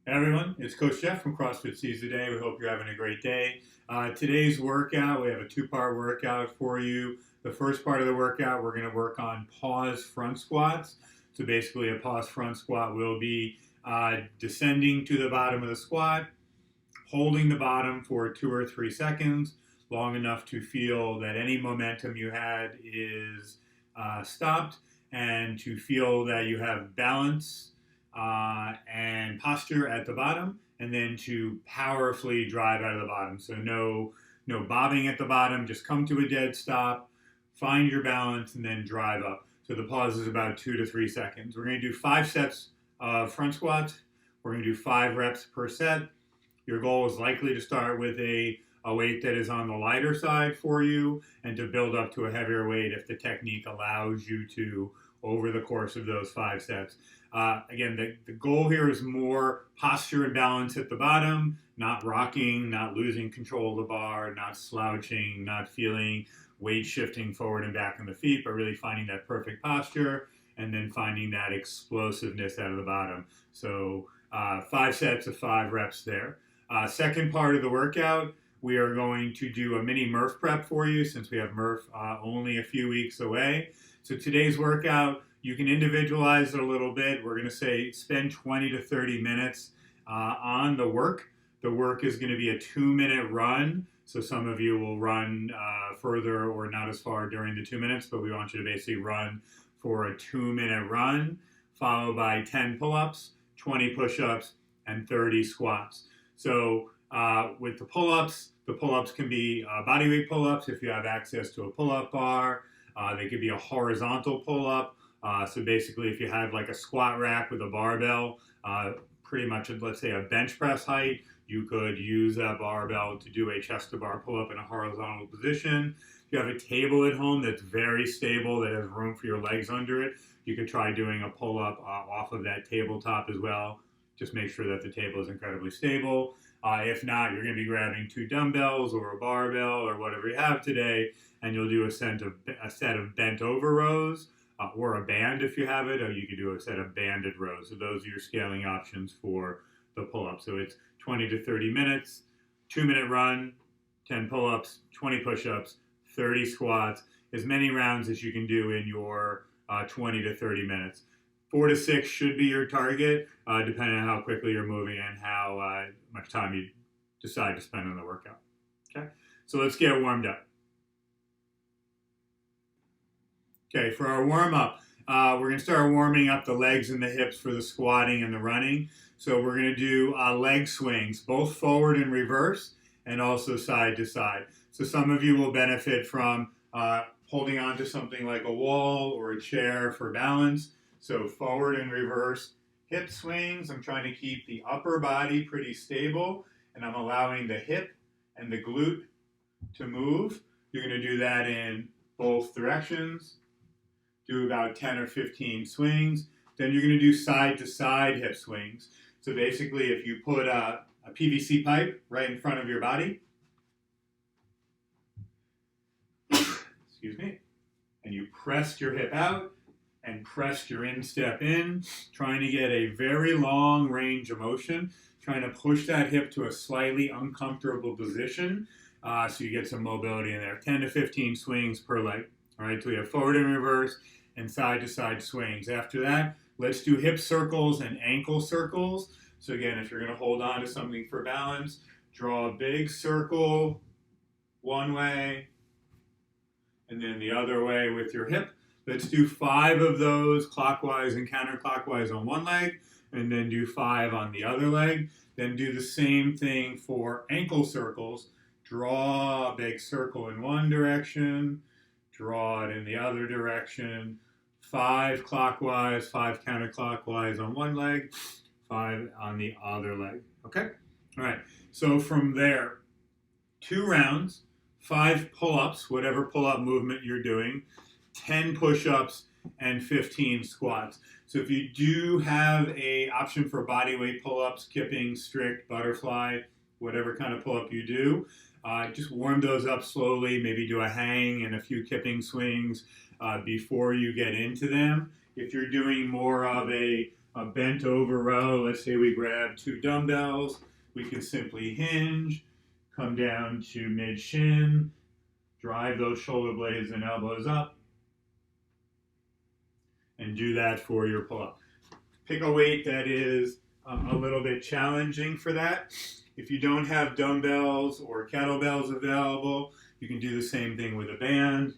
Hey everyone, it's Coach Jeff from CrossFit Sees the Day. We hope you're having a great day. Today's workout, we have a two-part workout for you. The first part of the workout, we're going to work on pause front squats. So basically a pause front squat will be descending to the bottom of the squat, holding the bottom for 2 or 3 seconds, long enough to feel that any momentum you had is stopped, and to feel that you have balance and posture at the bottom, and then to powerfully drive out of the bottom. So no bobbing at the bottom, just come to a dead stop, find your balance, and then drive up. So the pause is about 2 to 3 seconds. We're going to do 5 sets of front squats. We're going to do 5 reps per set. Your goal is likely to start with a weight that is on the lighter side for you, and to build up to a heavier weight if the technique allows you to over the course of those 5 sets. Again, the goal here is more posture and balance at the bottom, not rocking, not losing control of the bar, not slouching, not feeling weight shifting forward and back on the feet, but really finding that perfect posture and then finding that explosiveness out of the bottom. So 5 sets of 5 reps there. Second part of the workout, we are going to do a mini MURPH prep for you since we have MURPH only a few weeks away. So today's workout, you can individualize it a little bit. We're going to say spend 20 to 30 minutes on the work. The work is going to be a 2-minute run. So some of you will run further or not as far during the 2 minutes, but we want you to basically run for a 2-minute run, followed by 10 pull-ups, 20 push-ups, and 30 squats. So with the pull-ups can be bodyweight pull-ups if you have access to a pull-up bar. They could be a horizontal pull-up. So basically, if you had like a squat rack with a barbell, pretty much, let's say, a bench press height, you could use that barbell to do a chest-to-bar pull-up in a horizontal position. If you have a table at home that's very stable, that has room for your legs under it, you could try doing a pull-up off of that tabletop as well. Just make sure that the table is incredibly stable. If not, you're going to be grabbing 2 dumbbells or a barbell or whatever you have today, and you'll do a set of bent over rows, or a band if you have it, or you could do a set of banded rows. So those are your scaling options for the pull-up. So it's 20 to 30 minutes, 2-minute run, 10 pull-ups, 20 push-ups, 30 squats, as many rounds as you can do in your 20 to 30 minutes. 4 to 6 should be your target, depending on how quickly you're moving and how much time you decide to spend on the workout. Okay, so let's get warmed up. Okay, for our warm-up, we're going to start warming up the legs and the hips for the squatting and the running. So we're going to do leg swings, both forward and reverse, and also side to side. So some of you will benefit from holding on to something like a wall or a chair for balance. So forward and reverse hip swings. I'm trying to keep the upper body pretty stable, and I'm allowing the hip and the glute to move. You're going to do that in both directions. Do about 10 or 15 swings. Then you're going to do side-to-side hip swings. So basically, if you put a PVC pipe right in front of your body, excuse me, and you pressed your hip out and pressed your instep in, trying to get a very long range of motion, trying to push that hip to a slightly uncomfortable position so you get some mobility in there. 10 to 15 swings per leg. All right, so we have forward and reverse and side-to-side swings. After that, let's do hip circles and ankle circles. So again, if you're going to hold on to something for balance, draw a big circle one way and then the other way with your hip. Let's do 5 of those clockwise and counterclockwise on one leg, and then do 5 on the other leg. Then do the same thing for ankle circles. Draw a big circle in one direction, draw it in the other direction, 5 clockwise, 5 counterclockwise on one leg, 5 on the other leg. Okay? All right. So from there, 2 rounds, 5 pull-ups, whatever pull-up movement you're doing, 10 push-ups, and 15 squats. So if you do have an option for bodyweight pull-ups, kipping, strict, butterfly, whatever kind of pull-up you do, just warm those up slowly, maybe do a hang and a few kipping swings before you get into them. If you're doing more of a bent over row, let's say we grab 2 dumbbells, we can simply hinge, come down to mid shin, drive those shoulder blades and elbows up, and do that for your pull-up. Pick a weight that is a little bit challenging for that. If you don't have dumbbells or kettlebells available, you can do the same thing with a band,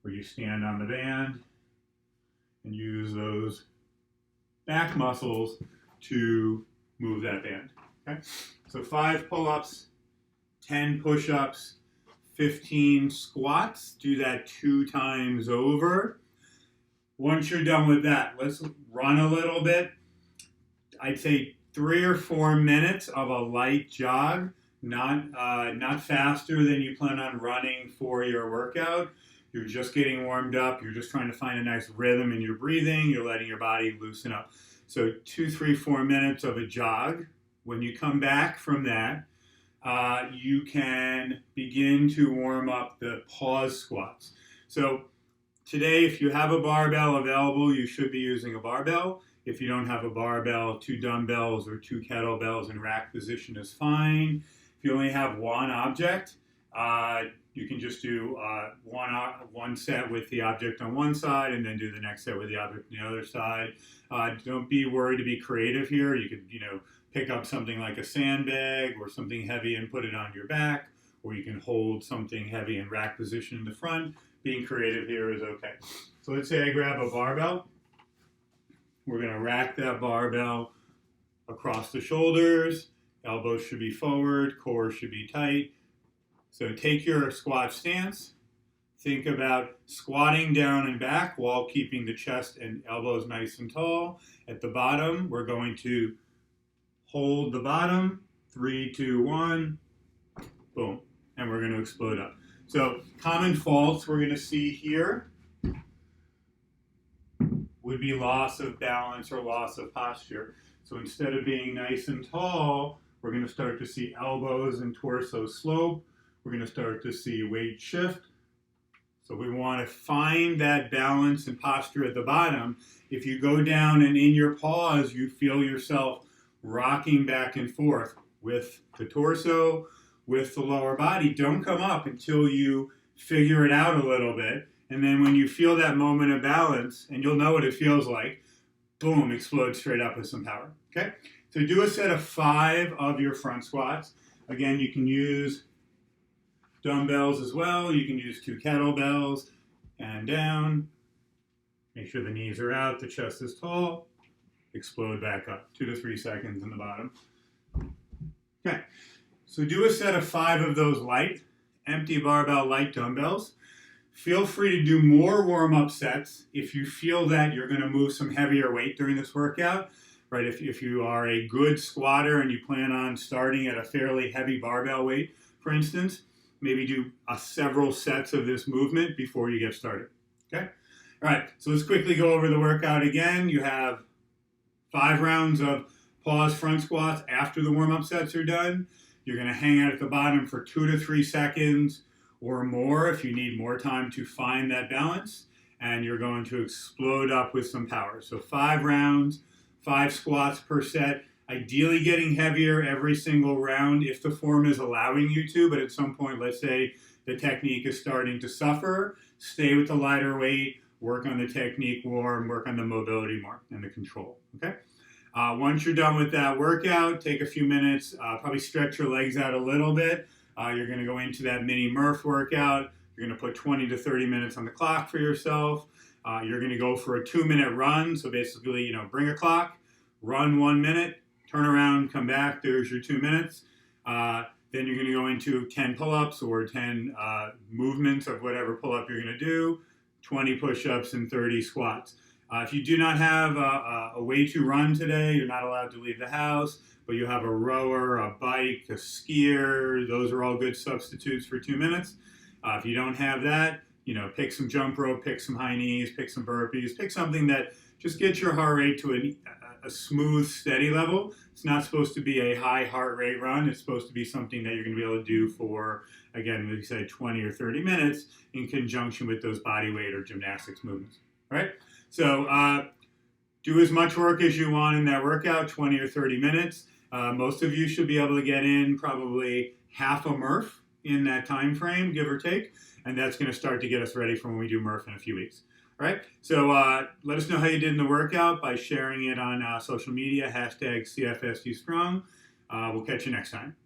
where you stand on the band and use those back muscles to move that band. Okay? So 5 pull-ups, 10 push-ups, 15 squats. Do that 2 times over. Once you're done with that, let's run a little bit. I'd say 3 or 4 minutes of a light jog, not faster than you plan on running for your workout. You're just getting warmed up. You're just trying to find a nice rhythm in your breathing. You're letting your body loosen up. So 2, 3, 4 minutes of a jog. When you come back from that, you can begin to warm up the pause squats. So today, if you have a barbell available, you should be using a barbell. If you don't have a barbell, 2 dumbbells or 2 kettlebells in rack position is fine. If you only have one object, you can just do one set with the object on one side and then do the next set with the object on the other side. Don't be worried to be creative here. You could, pick up something like a sandbag or something heavy and put it on your back, or you can hold something heavy in rack position in the front. Being creative here is okay. So let's say I grab a barbell. We're going to rack that barbell across the shoulders. Elbows should be forward, core should be tight. So take your squat stance. Think about squatting down and back while keeping the chest and elbows nice and tall. At the bottom, we're going to hold the bottom. 3, 2, 1. Boom. And we're going to explode up. So common faults we're going to see here would be loss of balance or loss of posture. So instead of being nice and tall, we're going to start to see elbows and torso slope. We're going to start to see weight shift. So we want to find that balance and posture at the bottom. If you go down and in your pause, you feel yourself rocking back and forth with the torso, with the lower body, don't come up until you figure it out a little bit. And then when you feel that moment of balance, and you'll know what it feels like, boom, explode straight up with some power. Okay? So do a set of 5 of your front squats. Again, you can use dumbbells as well. You can use 2 kettlebells and down. Make sure the knees are out, the chest is tall. Explode back up. 2 to 3 seconds in the bottom. Okay. So do a set of 5 of those light, empty barbell light dumbbells. Feel free to do more warm-up sets if you feel that you're going to move some heavier weight during this workout. Right? If you are a good squatter and you plan on starting at a fairly heavy barbell weight, for instance, maybe do several sets of this movement before you get started. Okay? All right, so let's quickly go over the workout again. You have 5 rounds of pause front squats after the warm-up sets are done. You're going to hang out at the bottom for 2 to 3 seconds or more if you need more time to find that balance. And you're going to explode up with some power. So 5 rounds, 5 squats per set. Ideally getting heavier every single round if the form is allowing you to. But at some point, let's say the technique is starting to suffer, stay with the lighter weight, work on the technique more, and work on the mobility more and the control. Okay? Once you're done with that workout, take a few minutes, probably stretch your legs out a little bit. You're going to go into that mini MURPH workout. You're going to put 20 to 30 minutes on the clock for yourself. You're going to go for a 2-minute run. So basically, bring a clock, run 1 minute, turn around, come back. There's your 2 minutes. Then you're going to go into 10 pull-ups or 10 movements of whatever pull-up you're going to do, 20 push-ups and 30 squats. If you do not have a way to run today, you're not allowed to leave the house, but you have a rower, a bike, a skier, those are all good substitutes for 2 minutes. If you don't have that, pick some jump rope, pick some high knees, pick some burpees, pick something that just gets your heart rate to a smooth, steady level. It's not supposed to be a high heart rate run. It's supposed to be something that you're going to be able to do for, again, like you said, 20 or 30 minutes in conjunction with those body weight or gymnastics movements. All right? So do as much work as you want in that workout, 20 or 30 minutes. Most of you should be able to get in probably half a MURPH in that time frame, give or take, and that's going to start to get us ready for when we do MURPH in a few weeks. All right, so let us know how you did in the workout by sharing it on social media, #CFSD Strong. We'll catch you next time.